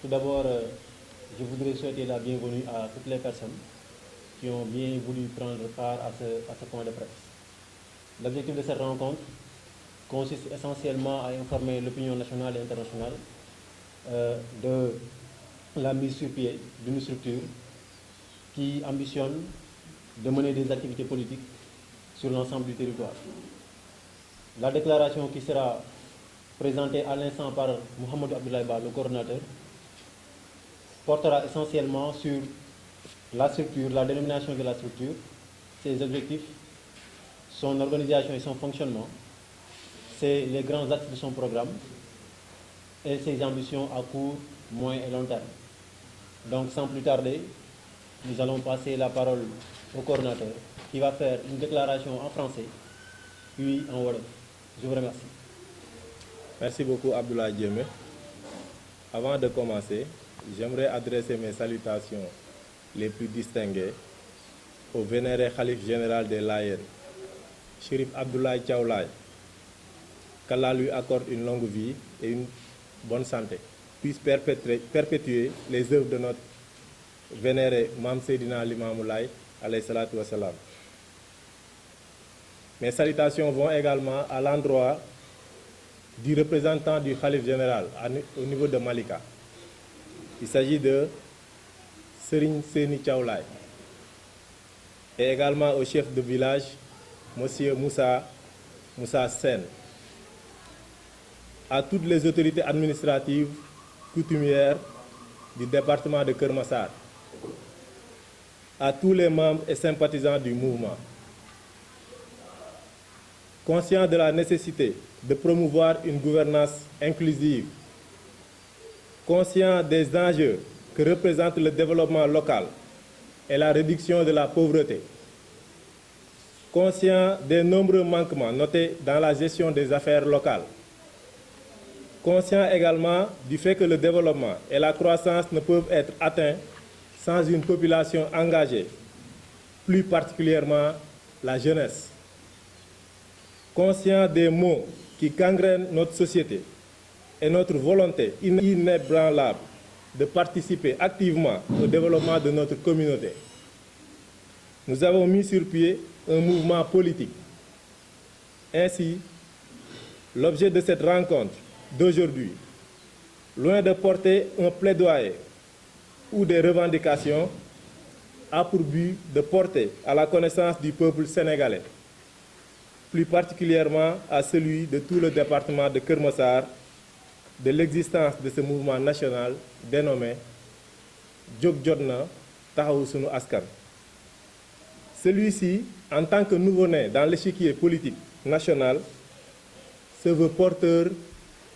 Tout d'abord, je voudrais souhaiter la bienvenue à toutes les personnes qui ont bien voulu prendre part à ce point de presse. L'objectif de cette rencontre consiste essentiellement à informer l'opinion nationale et internationale de la mise sur pied d'une structure qui ambitionne de mener des activités politiques sur l'ensemble du territoire. La déclaration qui sera présentée à l'instant par Mohamed Abdoulaye Ba, le coordinateur, portera essentiellement sur la structure, la dénomination de la structure, ses objectifs, son organisation et son fonctionnement, c'est les grands axes de son programme et ses ambitions à court, moyen et long terme. Donc sans plus tarder, nous allons passer la parole au coordinateur qui va faire une déclaration en français, puis en wolof. Je vous remercie. Merci beaucoup Abdoulaye Diémé. Avant de commencer, j'aimerais adresser mes salutations les plus distinguées au vénéré Khalife général des Layènes, Chérif Abdoulaye Thiaw Laye, qu'Allah lui accorde une longue vie et une bonne santé, puisse perpétuer les œuvres de notre vénéré Mame Seydina Limamou Laye, alayhi salatu wassalam. Mes salutations vont également à l'endroit du représentant du Khalife général au niveau de Malika. Il s'agit de Serigne Seni Thiaw Laye et également au chef de village, Monsieur Moussa Sen, à toutes les autorités administratives coutumières du département de Keur Massar, à tous les membres et sympathisants du mouvement. Conscient de la nécessité de promouvoir une gouvernance inclusive, conscient des enjeux que représente le développement local et la réduction de la pauvreté, conscient des nombreux manquements notés dans la gestion des affaires locales, conscient également du fait que le développement et la croissance ne peuvent être atteints sans une population engagée, plus particulièrement la jeunesse, conscient des maux qui gangrènent notre société et notre volonté inébranlable de participer activement au développement de notre communauté. Nous avons mis sur pied un mouvement politique. Ainsi, l'objet de cette rencontre d'aujourd'hui, loin de porter un plaidoyer ou des revendications, a pour but de porter à la connaissance du peuple sénégalais, plus particulièrement à celui de tout le département de Keur Massar, de l'existence de ce mouvement national dénommé Jóg Jotna Taxawu Sunu Askan. Celui-ci, en tant que nouveau-né dans l'échiquier politique national, se veut porteur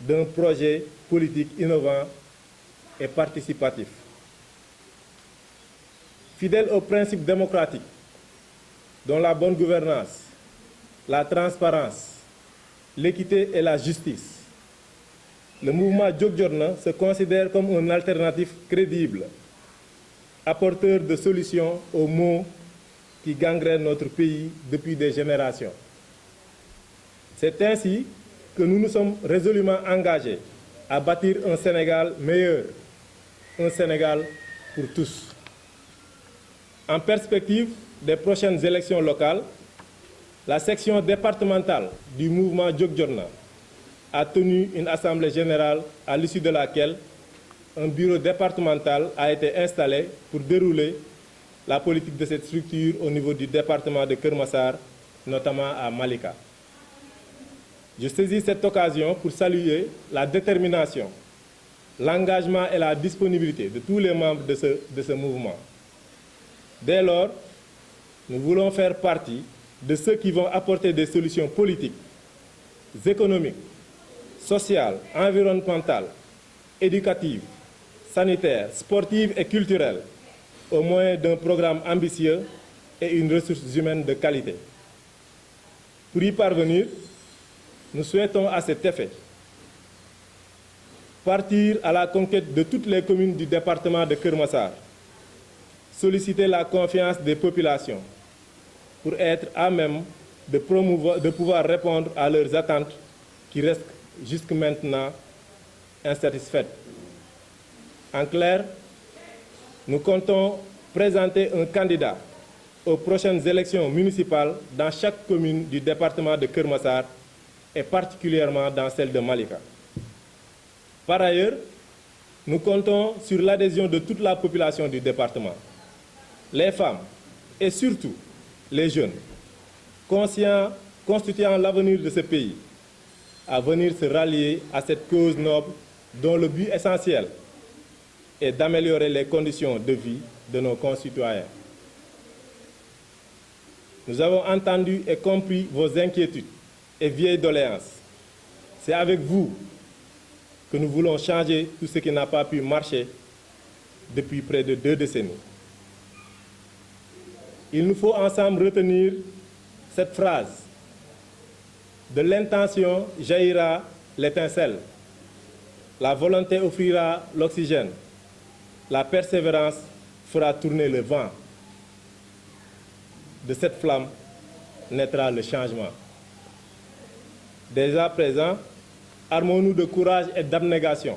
d'un projet politique innovant et participatif. Fidèle aux principes démocratiques, dont la bonne gouvernance, la transparence, l'équité et la justice, le mouvement Jóg Jotna se considère comme une alternative crédible, apporteur de solutions aux maux qui gangrènent notre pays depuis des générations. C'est ainsi que nous nous sommes résolument engagés à bâtir un Sénégal meilleur, un Sénégal pour tous. En perspective des prochaines élections locales, la section départementale du mouvement Jóg Jotna a tenu une assemblée générale à l'issue de laquelle un bureau départemental a été installé pour dérouler la politique de cette structure au niveau du département de Keur Massar, notamment à Malika. Je saisis cette occasion pour saluer la détermination, l'engagement et la disponibilité de tous les membres de ce mouvement. Dès lors, nous voulons faire partie de ceux qui vont apporter des solutions politiques économiques, sociales, environnementales, éducatives, sanitaires, sportives et culturelles au moyen d'un programme ambitieux et une ressource humaine de qualité. Pour y parvenir, nous souhaitons à cet effet partir à la conquête de toutes les communes du département de Keur Massar, solliciter la confiance des populations pour être à même de pouvoir répondre à leurs attentes qui restent jusque maintenant insatisfaites. En clair, nous comptons présenter un candidat aux prochaines élections municipales dans chaque commune du département de Keur Massar et particulièrement dans celle de Malika. Par ailleurs, nous comptons sur l'adhésion de toute la population du département, les femmes et surtout les jeunes, conscients, constituant l'avenir de ce pays, à venir se rallier à cette cause noble dont le but essentiel est d'améliorer les conditions de vie de nos concitoyens. Nous avons entendu et compris vos inquiétudes et vieilles doléances. C'est avec vous que nous voulons changer tout ce qui n'a pas pu marcher depuis près de 2 décennies. Il nous faut ensemble retenir cette phrase: de l'intention jaillira l'étincelle, la volonté offrira l'oxygène, la persévérance fera tourner le vent. De cette flamme naîtra le changement. Dès à présent, armons-nous de courage et d'abnégation.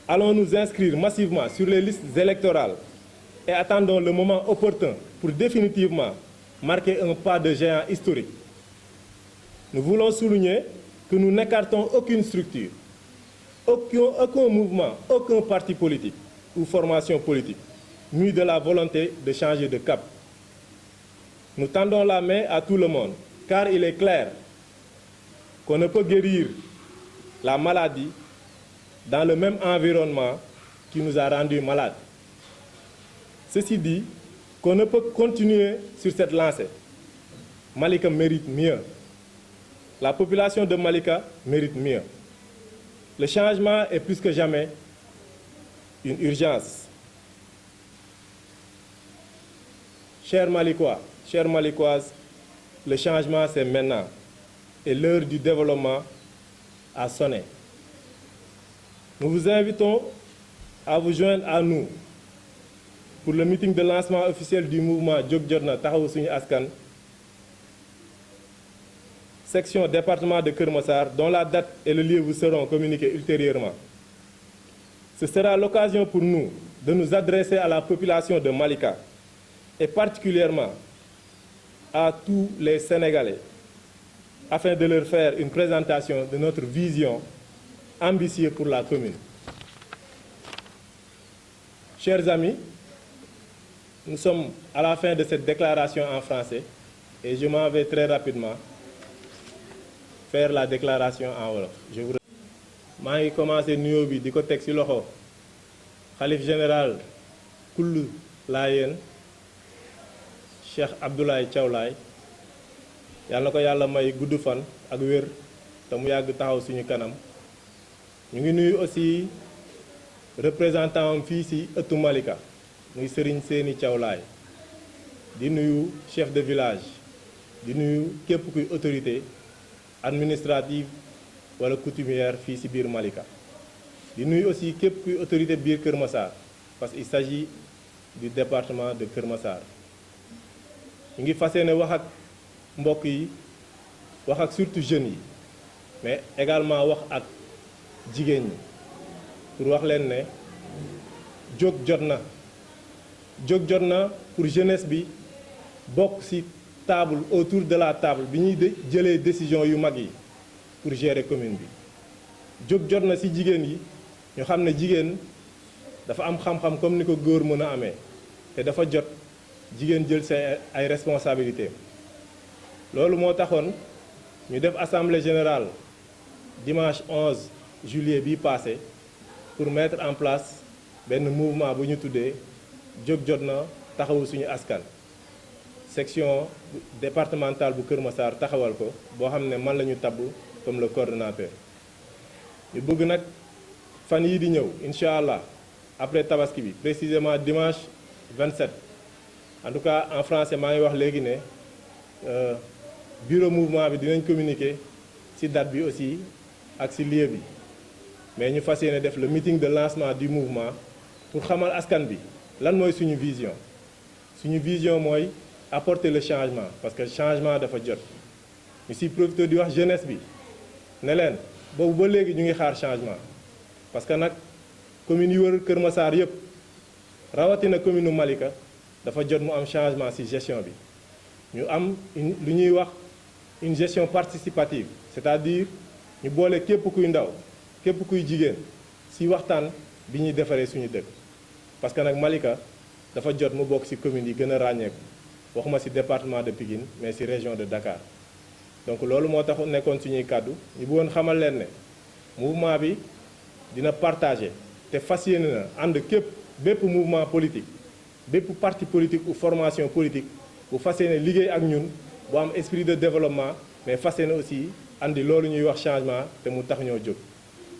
Allons nous inscrire massivement sur les listes électorales et attendons le moment opportun pour définitivement marquer un pas de géant historique. Nous voulons souligner que nous n'écartons aucune structure, aucun mouvement, aucun parti politique ou formation politique, mû de la volonté de changer de cap. Nous tendons la main à tout le monde, car il est clair qu'on ne peut guérir la maladie dans le même environnement qui nous a rendus malades. Ceci dit, qu'on ne peut continuer sur cette lancée. Malika mérite mieux. La population de Malika mérite mieux. Le changement est plus que jamais une urgence. Chers Malikois, chères Malikoises, le changement c'est maintenant et l'heure du développement a sonné. Nous vous invitons à vous joindre à nous pour le meeting de lancement officiel du mouvement Jóg Jotna Taxawu Suñu Askan, section département de Keur Massar, dont la date et le lieu vous seront communiqués ultérieurement. Ce sera l'occasion pour nous de nous adresser à la population de Malika et particulièrement à tous les Sénégalais afin de leur faire une présentation de notre vision ambitieuse pour la commune. Chers amis, nous sommes à la fin de cette déclaration en français et je m'en vais très rapidement faire la déclaration en wolof. Je vous remercie. Je commencé nuyoo bi di ko teg ci loxo xalif général kullu Laayeen Cheikh Abdoulaye Thiaw Laye yàlla na ko yàlla may gudd fan ak wér te mu yàgg taxaw suñu kanam. Ñu ngi nuyu aussi représentant am fii ci ëttu Malika muy Serigne Séni Thiaw Laye di nuyu chef de village di nuyu képp kuy autorité administrative wala coutumière fii ci biir Malika di nuyu aussi képp kuy autorité biir Keur Massar parce qu'il s'agit du département de Keur Massar. Ñu ngi fas yéene wax ak mbokk yi wax ak surtout jeunes yi mais également wax ak jigéen ñi pour wax leen ne jóg jot na jóg jot na pour jeunesse bi bokk ci table autour de la table bi ñuy jëlee décision yu mag yi pour gérer commune bi. jóg jot na ci jigéen yi ñu xam ne jigéen dafa am xam-xam comme ni ko góor mën a amee te dafa jot jigéen jël say ay responsabilités. loolu moo taxoon ñu def assemblée générale dimanche 11 juillet bii passé pour mettre en place benn mouvement bu ñu tuddee jóg jot na taxawu suñu askan. section départementale bu Kër Massar taxawal ko boo xam ne man la ñu tabb comme le coordonnateur ñu bëgg nag fan yii di ñëw incha allah après tabaski bi précisément dimanche 27 en tout cas en français maa ngi wax léegi ne bureau mouvement bi dinañ communiquer ci date bi aussi ak ci lieu bi mais ñu fas yéene def le meeting de lancement du mouvement pour xamal askan bi lan mooy suñu vision mooy apporter le changement parce que changement dafa jot ñu ci profité di wax jeunesse bi ne leen boobu ba léegi ñu ngi xaar changement parce que nag commune yi wër Kër Massar yëpp rawatina commune u Malika dafa jot mu am changement ci gestion bi ñu am lu ñuy wax une gestion participative c'est-à-dire ñu boole képp kuy ndaw képp kuy jigéen ci waxtaan bi ñuy defaree suñu dëkk parce que nag Malika dafa jot mu bokk ci communes yi gën a ràññeeku waxuma ci département de Pikine mais ci région de Dakar donc loolu moo tax nekkoon suñuy kàddu ñu bëggoon xamal leen ne mouvement bi dina partager te fas yéene na ànd bépp mouvement politique bépp parti politique ou formation politique bu fas yéene liggéey ak ñun bu am esprit de développement mais fas yéene aussi andi loolu ñuy wax changement te mu tax ñoo jóg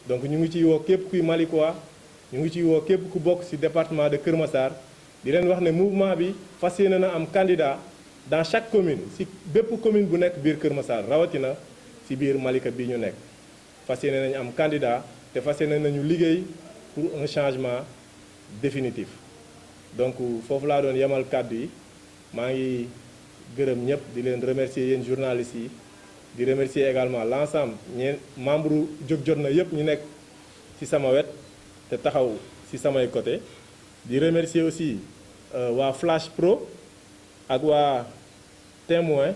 donc ñu ngi ciy woo képp kuy Malikois ñu ngi ciy woo képp ku bokk ci département de Kër Massar di leen wax ne mouvement bi fas yéene na am candidat dans chaque commune ci bépp commune bu nekk biir Kër Massar rawatina ci biir Malika bi ñu nekk fas yéene nañu am candidat te fas yéene nañu liggéey pour un changement définitif donc foofu laa doon yemal kàddu yi maa ngi gërëm ñëpp di leen remercier yéen journalistes yi di remercier également l'ensemble ñeen membre jóg jot na yëpp ñu nekk ci sama wet te taxaw ci samay côté di remercier aussi waa Flash Pro ak waa Témoin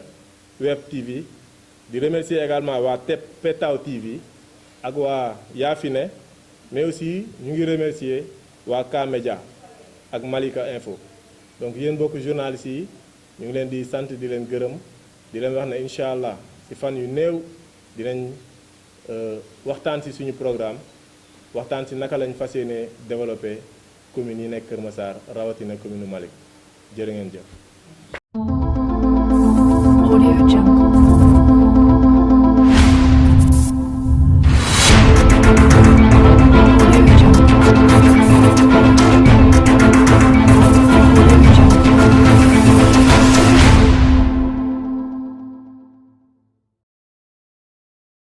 Web TV di remercier également waa Petaw TV ak waa Yafine mais aussi ñu ngi remercier waa K-Média ak Malika Info donc yéen bokk journalistes yi ñu ngi leen di sant di leen gërëm di leen wax ne incha allah ci fan yu néew dinañ waxtaan ci suñu programme waxtaan ci naka lañ fas yéene développer communes yi nekk Kër Massar rawatina commune Malika jërë ngeen jëf.